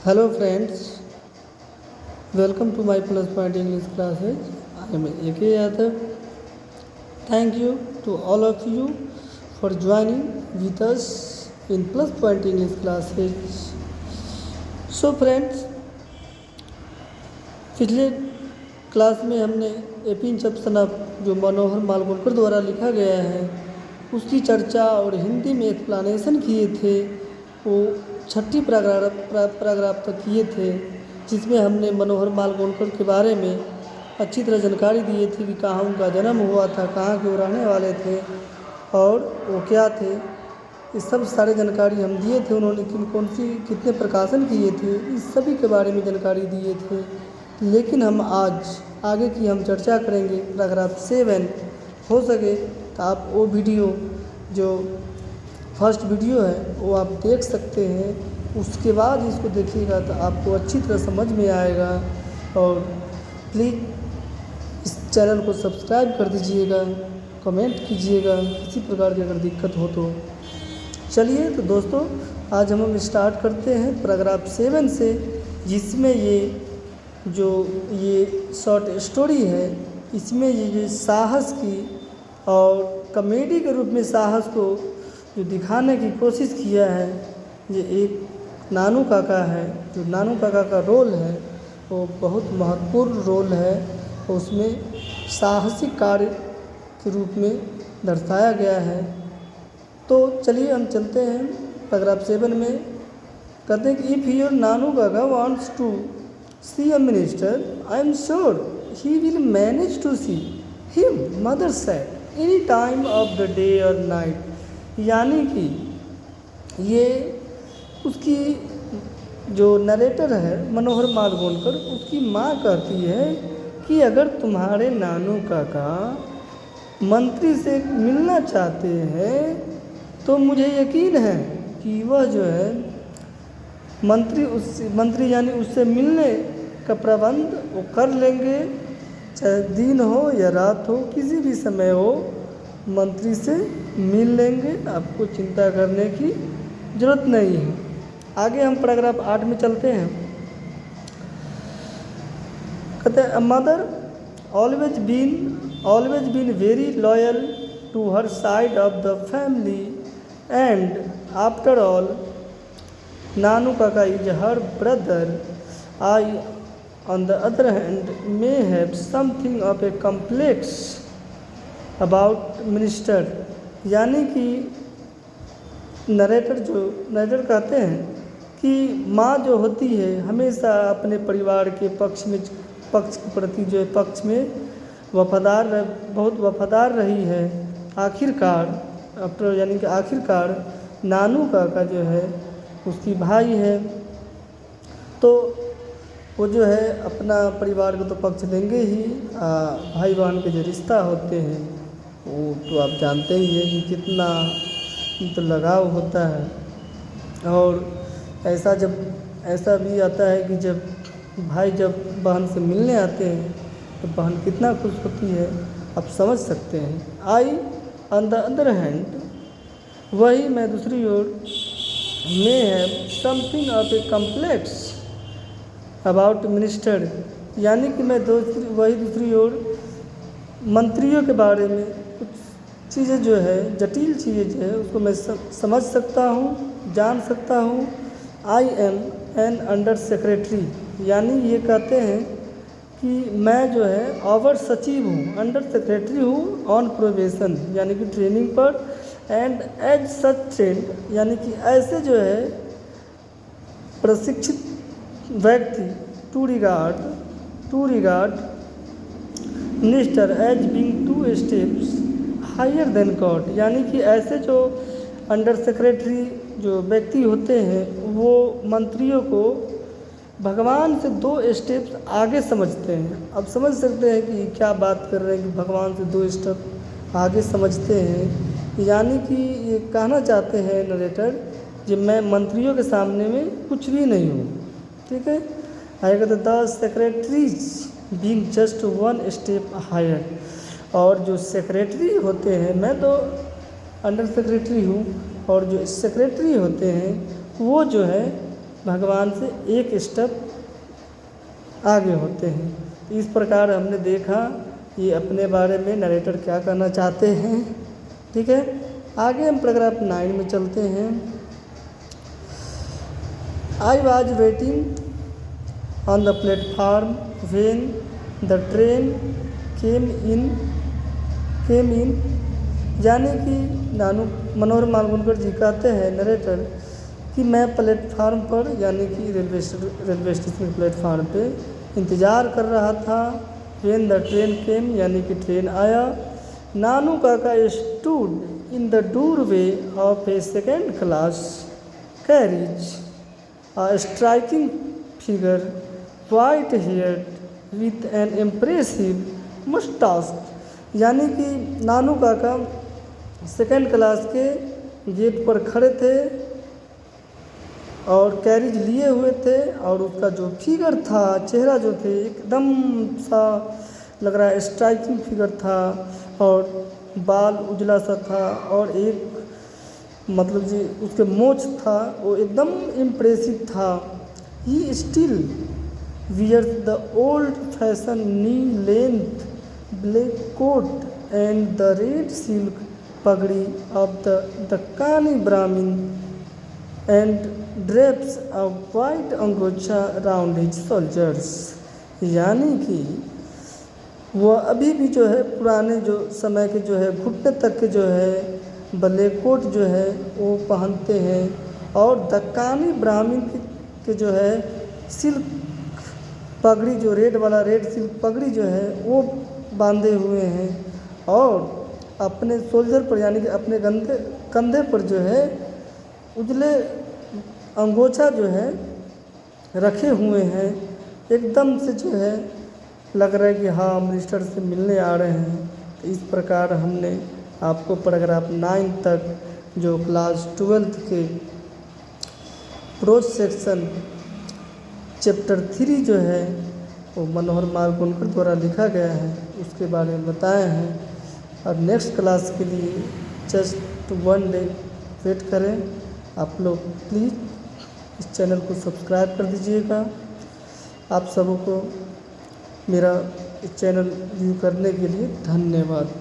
Hello friends, welcome to my Plus Point English classes. I am A.K. Yadav. Thank you to all of you for joining with us in Plus Point English classes. So friends, पिछले class में हमने एपिन चपसनप जो मनोहर मालवणकर द्वारा लिखा गया है उसकी चर्चा और हिंदी में एक्सप्लेनेशन किए थे। वो छठी पैराग्राफ तक किए थे, जिसमें हमने मनोहर मालवणकर के बारे में अच्छी तरह जानकारी दिए थे कि कहाँ उनका जन्म हुआ था, कहाँ के वो रहने वाले थे और वो क्या थे। ये सब सारे जानकारी हम दिए थे। उन्होंने कितने प्रकाशन किए थे, इस सभी के बारे में जानकारी दिए थे। लेकिन हम आज आगे की हम चर्चा करेंगे पैराग्राफ 7। हो सके तो आप वो वीडियो जो फर्स्ट वीडियो है वो आप देख सकते हैं, उसके बाद इसको देखिएगा तो आपको अच्छी तरह समझ में आएगा। और प्लीज़ इस चैनल को सब्सक्राइब कर दीजिएगा, कमेंट कीजिएगा किसी प्रकार की अगर दिक्कत हो तो। चलिए तो दोस्तों, आज हम स्टार्ट करते हैं पैराग्राफ 7 से, जिसमें ये शॉर्ट स्टोरी है, इसमें ये जो साहस की और कॉमेडी के रूप में साहस को जो दिखाने की कोशिश किया है, ये एक नानू काका है। जो नानू काका का रोल है वो बहुत महत्वपूर्ण रोल है, उसमें साहसिक कार्य के रूप में दर्शाया गया है। तो चलिए हम चलते हैं पैराग्राफ 7 में। कहते हैं कि इफ़ योर नानू काका wants to see a minister, I am sure he will manage to see him, mother said, any time of the day और नाइट। यानी कि ये उसकी जो नरेटर है मनोहर मालवणकर, उसकी माँ कहती है कि अगर तुम्हारे नानू काका मंत्री से मिलना चाहते हैं तो मुझे यकीन है कि वह जो है मंत्री यानी उससे मिलने का प्रबंध वो कर लेंगे, चाहे दिन हो या रात हो, किसी भी समय हो मंत्री से मिल लेंगे। आपको चिंता करने की ज़रूरत नहीं है। आगे हम पैराग्राफ 8 में चलते हैं। कहते हैं mother always been very loyal to her side of the family and after all Nanu Kaka is her brother. I on the other hand may have something of a complex about minister. यानी कि narrator कहते हैं कि माँ जो होती है हमेशा अपने परिवार के पक्ष के प्रति जो है पक्ष में बहुत वफादार रही है। आखिरकार नानू काका जो है उसकी भाई है, तो वो जो है अपना परिवार को तो पक्ष देंगे ही। भाई बहन के जो रिश्ता होते हैं वो तो आप जानते ही हैं कि कितना तो लगाव होता है। और ऐसा भी आता है कि जब भाई बहन से मिलने आते हैं तो बहन कितना खुश होती है, आप समझ सकते हैं। आई ऑन द अदर हैंड, वही मैं दूसरी ओर, may have something of a complex about minister। यानी कि मैं दूसरी ओर मंत्रियों के बारे में कुछ चीज़ें जो है, जटिल चीज़ें जो है उसको मैं समझ सकता हूँ, जान सकता हूँ। I am an under secretary, यानी ये कहते हैं कि मैं जो है ओवर सचिव हूँ, अंडर सेक्रेटरी हूँ, ऑन प्रोबेशन यानी कि ट्रेनिंग पर, एंड एज सच ट्रेंड यानी कि ऐसे जो है प्रशिक्षित व्यक्ति, to regard minister as being 2 steps higher than God. यानी कि ऐसे जो अंडर सेक्रेटरी जो व्यक्ति होते हैं वो मंत्रियों को भगवान से 2 स्टेप्स आगे समझते हैं। अब समझ सकते हैं कि क्या बात कर रहे हैं कि भगवान से 2 स्टेप आगे समझते हैं। यानी कि ये कहना चाहते हैं नरेटर कि मैं मंत्रियों के सामने में कुछ भी नहीं हूँ, ठीक है। आगे कहते the secretaries being just 1 step higher. और जो सेक्रेटरी होते हैं, मैं तो अंडर सेक्रेटरी हूँ, और जो सेक्रेटरी होते हैं वो जो है भगवान से एक स्टेप आगे होते हैं। इस प्रकार हमने देखा ये अपने बारे में नरेटर क्या कहना चाहते हैं। ठीक है, आगे हम पैराग्राफ 9 में चलते हैं। I was waiting on the platform when the train came in, यानी कि नानू मनोहर मालवणकर जी कहते हैं नरेटर कि मैं प्लेटफार्म पर यानी कि रेलवे स्टेशन प्लेटफार्म पे इंतज़ार कर रहा था। व्हेन द ट्रेन केम, यानी कि ट्रेन आया। नानू काका stood in the doorway of A second class carriage, a striking figure, white haired with an impressive mustache, यानी कि नानू काका सेकेंड क्लास के गेट पर खड़े थे और कैरिज लिए हुए थे, और उसका जो फिगर था, चेहरा जो थे एकदम सा लग रहा है स्ट्राइकिंग फिगर था, और बाल उजला सा था, और एक मतलब जी उसके मोछ था वो एकदम इम्प्रेसिव था। He still wears the old fashion knee length black coat and the red silk pagdi of the Deccani Brahmin and drapes a white angocha round his shoulders, यानी कि वह अभी भी जो है पुराने जो समय के जो है घुटने तक के जो है ब्लैक कोट जो है वो पहनते हैं, और दक्कानी ब्राह्मीण के जो है सिल्क पगड़ी, जो रेड वाला रेड सिल्क पगड़ी जो है वो बांधे हुए हैं, और अपने शोल्डर पर यानी कि अपने कंधे पर जो है उजले अंगोछा जो है रखे हुए हैं। एकदम से जो है लग रहा है कि हाँ मिनिस्टर से मिलने आ रहे हैं। इस प्रकार हमने आपको पैराग्राफ 9 तक जो क्लास 12th के प्रोज सेक्शन चैप्टर 3 जो है वो मनोहर मालवणकर द्वारा लिखा गया है उसके बारे में बताए हैं। और नेक्स्ट क्लास के लिए जस्ट 1 डे वेट करें। आप लोग प्लीज़ इस चैनल को सब्सक्राइब कर दीजिएगा। आप सबों को मेरा इस चैनल व्यू करने के लिए धन्यवाद।